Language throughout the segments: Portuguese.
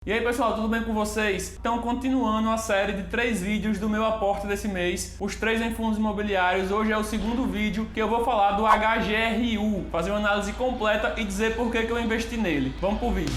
E aí pessoal, tudo bem com vocês? Então, continuando a série de 3 vídeos do meu aporte desse mês, os 3 em fundos imobiliários, hoje é o segundo vídeo que eu vou falar do HGRU, fazer uma análise completa e dizer por que eu investi nele. Vamos pro vídeo.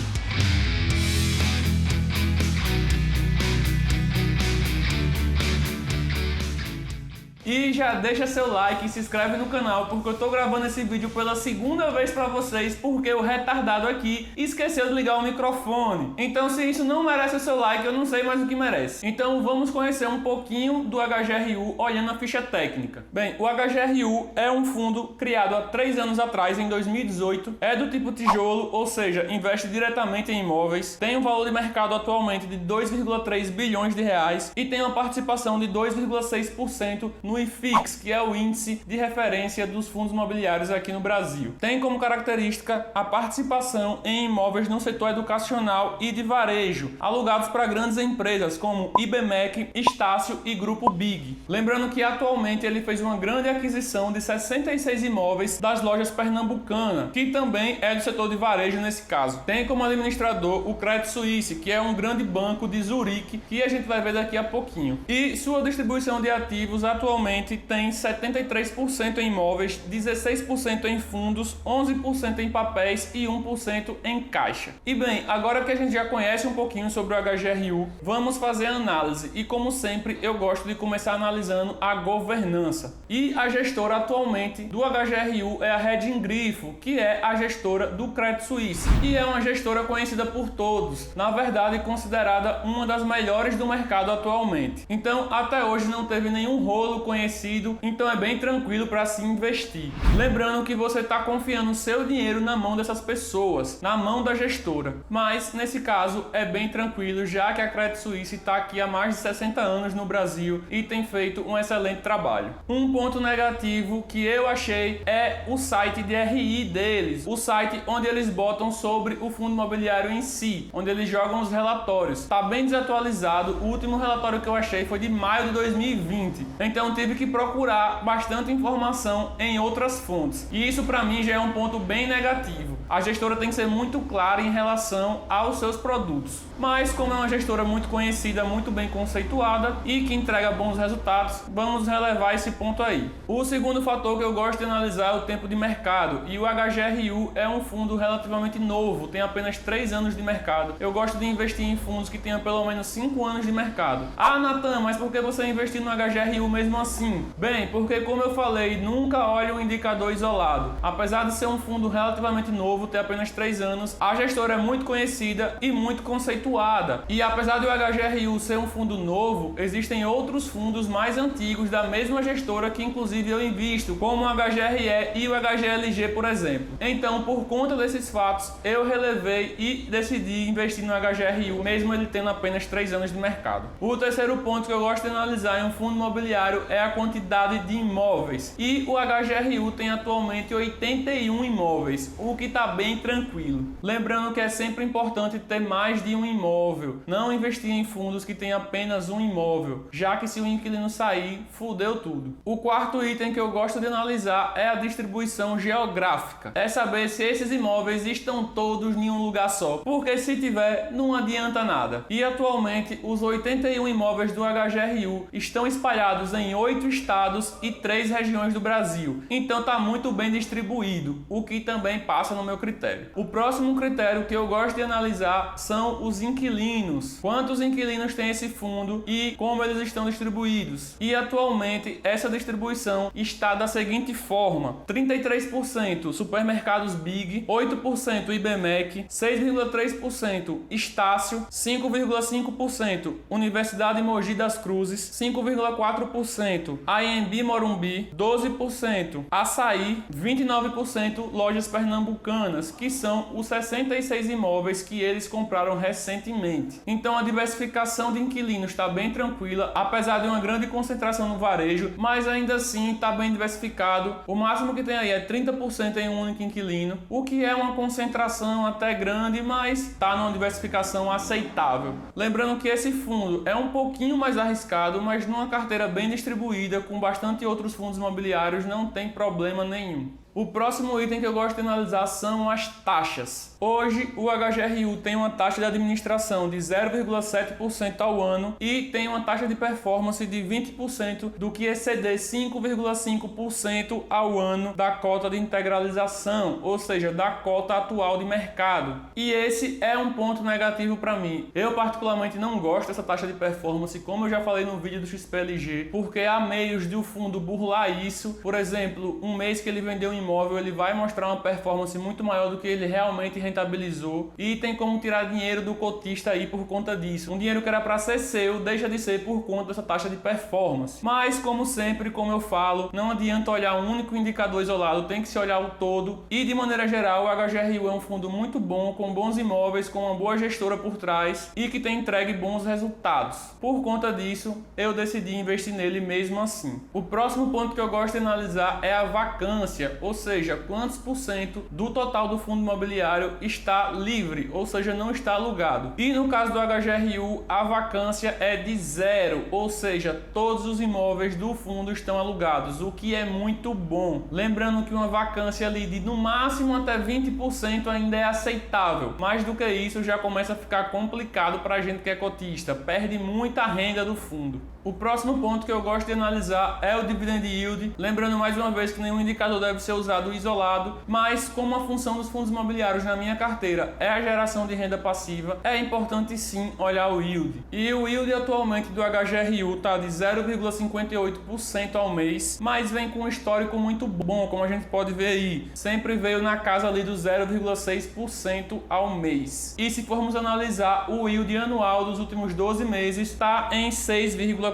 E já deixa seu like e se inscreve no canal, porque eu tô gravando esse vídeo pela segunda vez pra vocês, porque o retardado aqui esqueceu de ligar o microfone. Então, se isso não merece o seu like, eu não sei mais o que merece. Então, vamos conhecer um pouquinho do HGRU olhando a ficha técnica. Bem, o HGRU é um fundo criado há 3 anos atrás, em 2018. É do tipo tijolo, ou seja, investe diretamente em imóveis. Tem um valor de mercado atualmente de 2,3 bilhões de reais e tem uma participação de 2,6% no IFIX, que é o índice de referência dos fundos imobiliários aqui no Brasil. Tem como característica a participação em imóveis no setor educacional e de varejo, alugados para grandes empresas como IBMEC, Estácio e Grupo Big. Lembrando que atualmente ele fez uma grande aquisição de 66 imóveis das lojas Pernambucana, que também é do setor de varejo nesse caso. Tem como administrador o Credit Suisse, que é um grande banco de Zurique, que a gente vai ver daqui a pouquinho. E sua distribuição de ativos atualmente tem 73% em imóveis, 16% em fundos, 11% em papéis e 1% em caixa. E bem, agora que a gente já conhece um pouquinho sobre o HGRU, vamos fazer a análise. E como sempre, eu gosto de começar analisando a governança. E a gestora atualmente do HGRU é a Reding Grifo, que é a gestora do Credit Suisse. E é uma gestora conhecida por todos, na verdade considerada uma das melhores do mercado atualmente. Então, até hoje não teve nenhum rolo conhecido, então é bem tranquilo para se investir. Lembrando que você está confiando o seu dinheiro na mão dessas pessoas, na mão da gestora. Mas nesse caso é bem tranquilo, já que a Credit Suisse está aqui há mais de 60 anos no Brasil e tem feito um excelente trabalho. Um ponto negativo que eu achei é o site de RI deles, o site onde eles botam sobre o fundo imobiliário em si, onde eles jogam os relatórios. Está bem desatualizado, o último relatório que eu achei foi de maio de 2020. Então tive que procurar bastante informação em outras fontes. E isso para mim já é um ponto bem negativo. A gestora tem que ser muito clara em relação aos seus produtos. Mas como é uma gestora muito conhecida, muito bem conceituada e que entrega bons resultados, vamos relevar esse ponto aí. O segundo fator que eu gosto de analisar é o tempo de mercado. E o HGRU é um fundo relativamente novo, tem apenas 3 anos de mercado. Eu gosto de investir em fundos que tenham pelo menos 5 anos de mercado. Ah, Natan, mas por que você investiu no HGRU mesmo assim? Bem, porque como eu falei, nunca olhe um indicador isolado. Apesar de ser um fundo relativamente novo, ter apenas 3 anos, a gestora é muito conhecida e muito conceituada. E apesar do HGRU ser um fundo novo, existem outros fundos mais antigos da mesma gestora que inclusive eu invisto, como o HGRE e o HGLG, por exemplo. Então, por conta desses fatos, eu relevei e decidi investir no HGRU, mesmo ele tendo apenas 3 anos de mercado. O terceiro ponto que eu gosto de analisar em um fundo imobiliário é a quantidade de imóveis. E o HGRU tem atualmente 81 imóveis, o que está bem tranquilo. Lembrando que é sempre importante ter mais de um imóvel, não investir em fundos que têm apenas um imóvel, já que se o inquilino sair, fudeu tudo. O quarto item que eu gosto de analisar é a distribuição geográfica. É saber se esses imóveis estão todos em um lugar só, porque se tiver, não adianta nada. E atualmente, os 81 imóveis do HGRU estão espalhados em 8 estados e 3 regiões do Brasil. Então está muito bem distribuído, o que também passa no meu critério. O próximo critério que eu gosto de analisar são os inquilinos. Quantos inquilinos tem esse fundo e como eles estão distribuídos. E atualmente essa distribuição está da seguinte forma: 33% supermercados Big, 8% IBMEC, 6,3% Estácio, 5,5% Universidade Mogi das Cruzes, 5,4% AMB Morumbi, 12% Açaí, 29% Lojas Pernambucanas, que são os 66 imóveis que eles compraram recentemente. Então a diversificação de inquilinos está bem tranquila, apesar de uma grande concentração no varejo, mas ainda assim está bem diversificado. O máximo que tem aí é 30% em um único inquilino, o que é uma concentração até grande, mas está numa diversificação aceitável. Lembrando que esse fundo é um pouquinho mais arriscado, mas numa carteira bem distribuída, com bastante outros fundos imobiliários, não tem problema nenhum. O próximo item que eu gosto de analisar são as taxas. Hoje, o HGRU tem uma taxa de administração de 0,7% ao ano e tem uma taxa de performance de 20% do que exceder 5,5% ao ano da cota de integralização, ou seja, da cota atual de mercado. E esse é um ponto negativo para mim. Eu particularmente não gosto dessa taxa de performance, como eu já falei no vídeo do XPLG, porque há meios de o fundo burlar isso. Por exemplo, um mês que ele vendeu um imóvel, ele vai mostrar uma performance muito maior do que ele realmente rentabilizou, e tem como tirar dinheiro do cotista aí por conta disso. Um dinheiro que era para ser seu deixa de ser por conta dessa taxa de performance. Mas como sempre, como eu falo, não adianta olhar um único indicador isolado, tem que se olhar o todo. E de maneira geral, o HGRU é um fundo muito bom, com bons imóveis, com uma boa gestora por trás e que tem entregue bons resultados. Por conta disso, eu decidi investir nele mesmo assim. O próximo ponto que eu gosto de analisar é a vacância, ou seja, quantos por cento do total do fundo imobiliário está livre, ou seja, não está alugado. E no caso do HGRU, a vacância é de 0, ou seja, todos os imóveis do fundo estão alugados, o que é muito bom. Lembrando que uma vacância ali de no máximo até 20% ainda é aceitável. Mais do que isso, já começa a ficar complicado para a gente que é cotista, perde muita renda do fundo. O próximo ponto que eu gosto de analisar é o dividend yield, lembrando mais uma vez que nenhum indicador deve ser usado isolado, mas como a função dos fundos imobiliários na minha carteira é a geração de renda passiva, é importante sim olhar o yield. E o yield atualmente do HGRU está de 0,58% ao mês, mas vem com um histórico muito bom, como a gente pode ver aí. Sempre veio na casa ali do 0,6% ao mês. E se formos analisar o yield anual dos últimos 12 meses, está em 6,49%,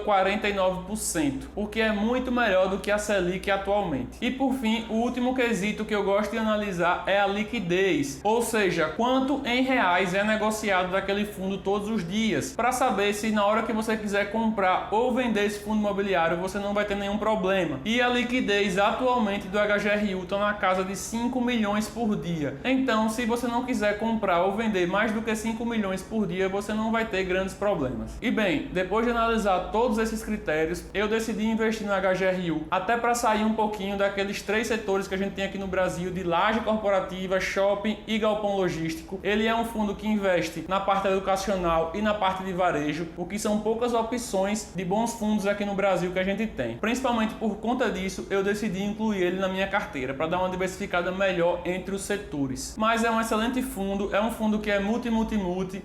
o que é muito melhor do que a Selic atualmente. E por fim, o último quesito que eu gosto de analisar é a liquidez, ou seja, quanto em reais é negociado daquele fundo todos os dias, para saber se na hora que você quiser comprar ou vender esse fundo imobiliário você não vai ter nenhum problema. E a liquidez atualmente do HGRU está na casa de 5 milhões por dia. Então, se você não quiser comprar ou vender mais do que 5 milhões por dia, você não vai ter grandes problemas. E bem, depois de analisar todos esses critérios, eu decidi investir no HGRU, até para sair um pouquinho daqueles 3 setores que a gente tem aqui no Brasil, de laje corporativa, shopping e galpão logístico. Ele é um fundo que investe na parte educacional e na parte de varejo, o que são poucas opções de bons fundos aqui no Brasil que a gente tem. Principalmente por conta disso, eu decidi incluir ele na minha carteira, para dar uma diversificada melhor entre os setores. Mas é um excelente fundo, é um fundo que é multi,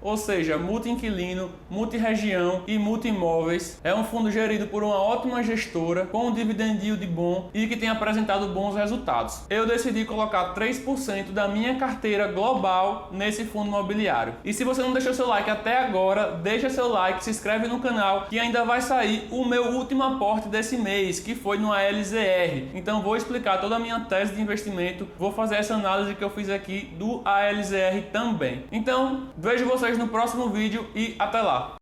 ou seja, multi-inquilino, multi-região e multi-imóveis. É um fundo gerido por uma ótima gestora, com um dividend yield bom e que tem apresentado bons resultados. Eu decidi colocar 3% da minha carteira global nesse fundo imobiliário. E se você não deixou seu like até agora, deixa seu like, se inscreve no canal, que ainda vai sair o meu último aporte desse mês, que foi no ALZR. Então vou explicar toda a minha tese de investimento, vou fazer essa análise que eu fiz aqui do ALZR também. Então, vejo vocês no próximo vídeo e até lá!